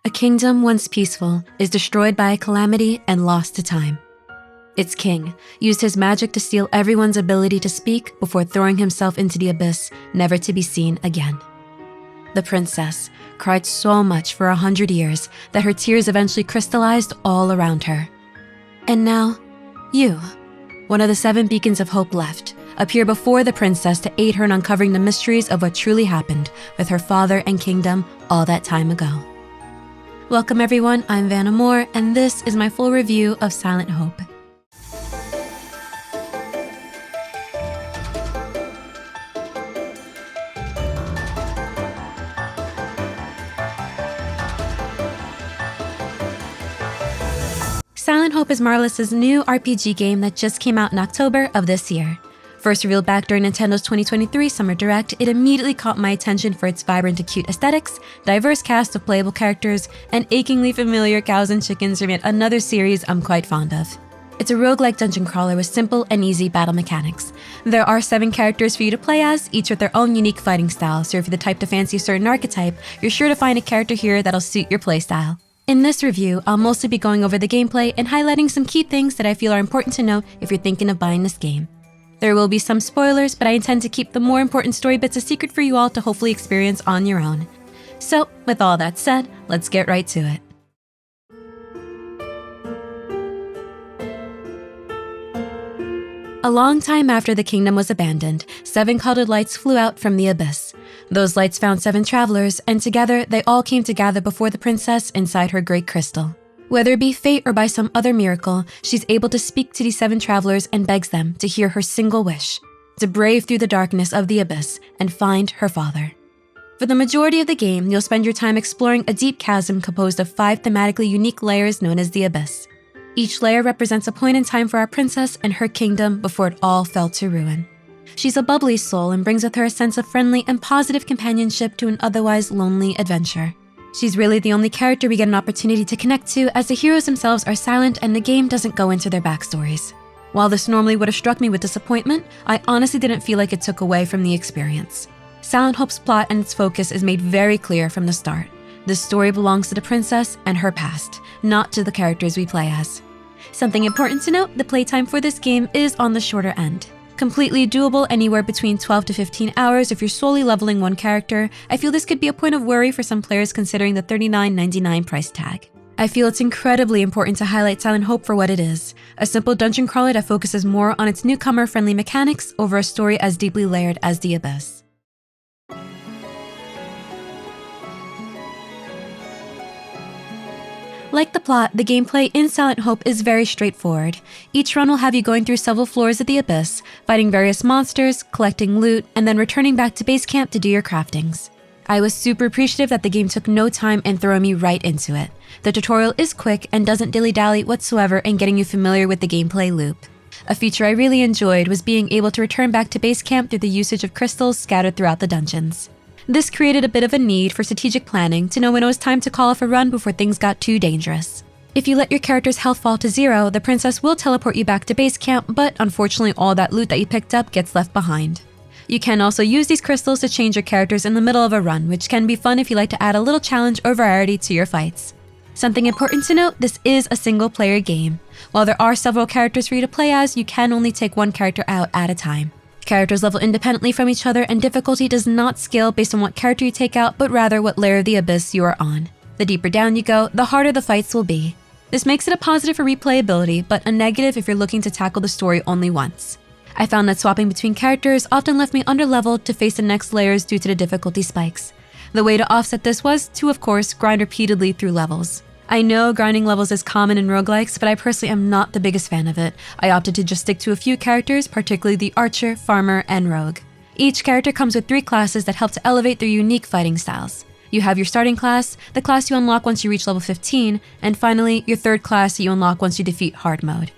A kingdom once peaceful is destroyed by a calamity and lost to time. Its king used his magic to steal everyone's ability to speak before throwing himself into the abyss, never to be seen again. The princess cried so much for 100 years that her tears eventually crystallized all around her. And now, you, one of the 7 beacons of hope left, appear before the princess to aid her in uncovering the mysteries of what truly happened with her father and kingdom all that time ago. Welcome everyone, I'm Amor, and this is my full review of Silent Hope. Silent Hope is Marvelous's new RPG game that just came out in October of this year. First revealed back during Nintendo's 2023 Summer Direct, it immediately caught my attention for its vibrant and cute aesthetics, diverse cast of playable characters, and achingly familiar cows and chickens from yet another series I'm quite fond of. It's a roguelike dungeon crawler with simple and easy battle mechanics. There are 7 characters for you to play as, each with their own unique fighting style, so if you're the type to fancy a certain archetype, you're sure to find a character here that'll suit your playstyle. In this review, I'll mostly be going over the gameplay and highlighting some key things that I feel are important to know if you're thinking of buying this game. There will be some spoilers, but I intend to keep the more important story bits a secret for you all to hopefully experience on your own. So, with all that said, let's get right to it. A long time after the kingdom was abandoned, 7 colored lights flew out from the abyss. Those lights found 7 travelers, and together they all came to gather before the princess inside her great crystal. Whether it be fate or by some other miracle, she's able to speak to these 7 travelers and begs them to hear her single wish, to brave through the darkness of the abyss and find her father. For the majority of the game, you'll spend your time exploring a deep chasm composed of 5 thematically unique layers known as the abyss. Each layer represents a point in time for our princess and her kingdom before it all fell to ruin. She's a bubbly soul and brings with her a sense of friendly and positive companionship to an otherwise lonely adventure. She's really the only character we get an opportunity to connect to, as the heroes themselves are silent and the game doesn't go into their backstories. While this normally would have struck me with disappointment, I honestly didn't feel like it took away from the experience. Silent Hope's plot and its focus is made very clear from the start. This story belongs to the princess and her past, not to the characters we play as. Something important to note, the playtime for this game is on the shorter end. Completely doable anywhere between 12 to 15 hours if you're solely leveling one character. I feel this could be a point of worry for some players considering the $39.99 price tag. I feel it's incredibly important to highlight Silent Hope for what it is, a simple dungeon crawler that focuses more on its newcomer-friendly mechanics over a story as deeply layered as the Abyss. Like the plot, the gameplay in Silent Hope is very straightforward. Each run will have you going through several floors of the Abyss, fighting various monsters, collecting loot, and then returning back to base camp to do your craftings. I was super appreciative that the game took no time in throwing me right into it. The tutorial is quick and doesn't dilly-dally whatsoever in getting you familiar with the gameplay loop. A feature I really enjoyed was being able to return back to base camp through the usage of crystals scattered throughout the dungeons. This created a bit of a need for strategic planning to know when it was time to call off a run before things got too dangerous. If you let your character's health fall to 0, the princess will teleport you back to base camp, but unfortunately all that loot that you picked up gets left behind. You can also use these crystals to change your characters in the middle of a run, which can be fun if you like to add a little challenge or variety to your fights. Something important to note, this is a single-player game. While there are several characters for you to play as, you can only take one character out at a time. Characters level independently from each other, and difficulty does not scale based on what character you take out, but rather what layer of the abyss you are on. The deeper down you go, the harder the fights will be. This makes it a positive for replayability, but a negative if you're looking to tackle the story only once. I found that swapping between characters often left me underleveled to face the next layers due to the difficulty spikes. The way to offset this was to, of course, grind repeatedly through levels. I know grinding levels is common in roguelikes, but I personally am not the biggest fan of it. I opted to just stick to a few characters, particularly the Archer, Farmer, and Rogue. Each character comes with 3 classes that help to elevate their unique fighting styles. You have your starting class, the class you unlock once you reach level 15, and finally, your 3rd class that you unlock once you defeat Hard Mode.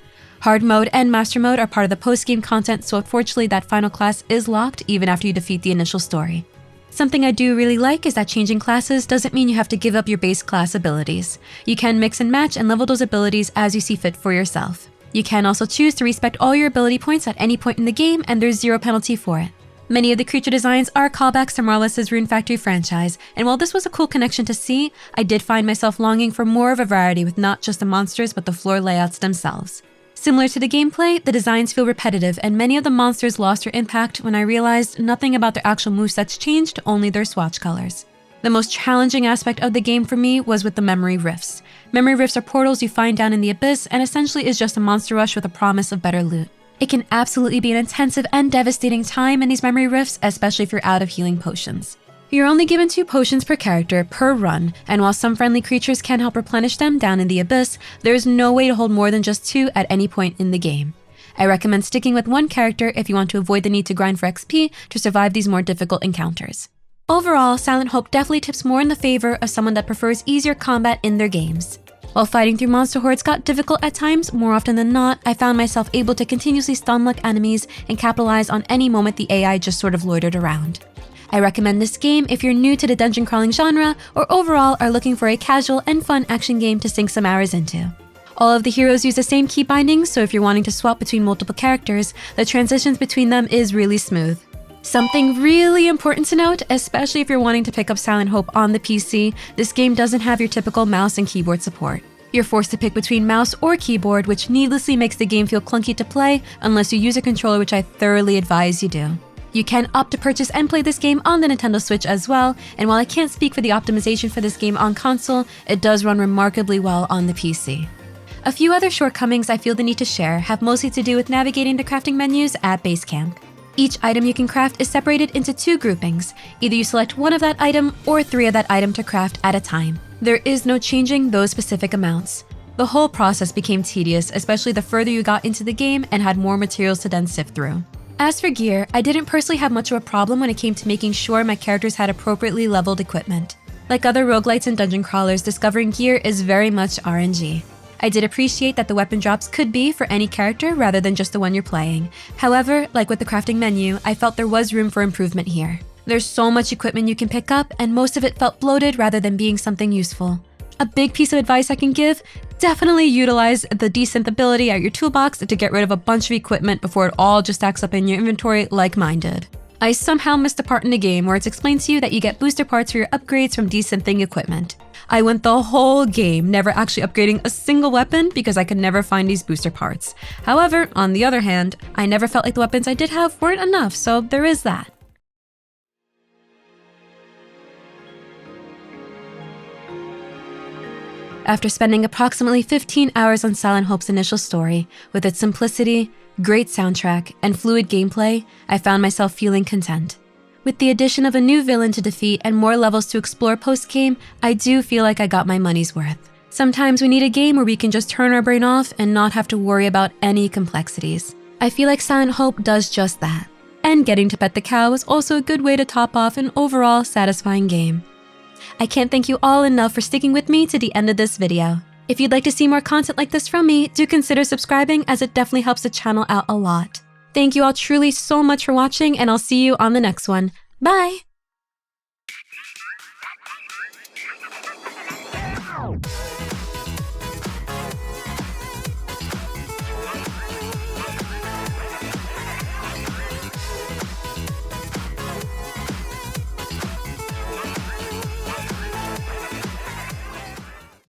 Hard Mode and Master Mode are part of the post-game content, so unfortunately that final class is locked even after you defeat the initial story. Something I do really like is that changing classes doesn't mean you have to give up your base class abilities. You can mix and match and level those abilities as you see fit for yourself. You can also choose to respect all your ability points at any point in the game, and there's 0 penalty for it. Many of the creature designs are callbacks to Marlis's Rune Factory franchise, and while this was a cool connection to see, I did find myself longing for more of a variety with not just the monsters but the floor layouts themselves. Similar to the gameplay, the designs feel repetitive and many of the monsters lost their impact when I realized nothing about their actual movesets changed, only their swatch colors. The most challenging aspect of the game for me was with the memory rifts. Memory rifts are portals you find down in the abyss and essentially is just a monster rush with a promise of better loot. It can absolutely be an intensive and devastating time in these memory rifts, especially if you're out of healing potions. You're only given 2 potions per character per run, and while some friendly creatures can help replenish them down in the abyss, there's no way to hold more than just 2 at any point in the game. I recommend sticking with 1 character if you want to avoid the need to grind for XP to survive these more difficult encounters. Overall, Silent Hope definitely tips more in the favor of someone that prefers easier combat in their games. While fighting through monster hordes got difficult at times, more often than not, I found myself able to continuously stun-lock enemies and capitalize on any moment the AI just sort of loitered around. I recommend this game if you're new to the dungeon crawling genre or overall are looking for a casual and fun action game to sink some hours into. All of the heroes use the same key bindings, so if you're wanting to swap between multiple characters, the transitions between them is really smooth. Something really important to note, especially if you're wanting to pick up Silent Hope on the PC, this game doesn't have your typical mouse and keyboard support. You're forced to pick between mouse or keyboard, which needlessly makes the game feel clunky to play unless you use a controller, which I thoroughly advise you do. You can opt to purchase and play this game on the Nintendo Switch as well, and while I can't speak for the optimization for this game on console, it does run remarkably well on the PC. A few other shortcomings I feel the need to share have mostly to do with navigating the crafting menus at base camp. Each item you can craft is separated into 2 groupings. Either you select 1 of that item or 3 of that item to craft at a time. There is no changing those specific amounts. The whole process became tedious, especially the further you got into the game and had more materials to then sift through. As for gear, I didn't personally have much of a problem when it came to making sure my characters had appropriately leveled equipment. Like other roguelites and dungeon crawlers, discovering gear is very much RNG. I did appreciate that the weapon drops could be for any character rather than just the one you're playing. However, like with the crafting menu, I felt there was room for improvement here. There's so much equipment you can pick up, and most of it felt bloated rather than being something useful. A big piece of advice I can give, definitely utilize the desynth ability at your toolbox to get rid of a bunch of equipment before it all just stacks up in your inventory like mine did. I somehow missed a part in the game where it's explained to you that you get booster parts for your upgrades from desynthing equipment. I went the whole game never actually upgrading a single weapon because I could never find these booster parts. However, on the other hand, I never felt like the weapons I did have weren't enough, so there is that. After spending approximately 15 hours on Silent Hope's initial story, with its simplicity, great soundtrack, and fluid gameplay, I found myself feeling content. With the addition of a new villain to defeat and more levels to explore post-game, I do feel like I got my money's worth. Sometimes we need a game where we can just turn our brain off and not have to worry about any complexities. I feel like Silent Hope does just that. And getting to pet the cow is also a good way to top off an overall satisfying game. I can't thank you all enough for sticking with me to the end of this video. If you'd like to see more content like this from me, do consider subscribing as it definitely helps the channel out a lot. Thank you all truly so much for watching, and I'll see you on the next one. Bye!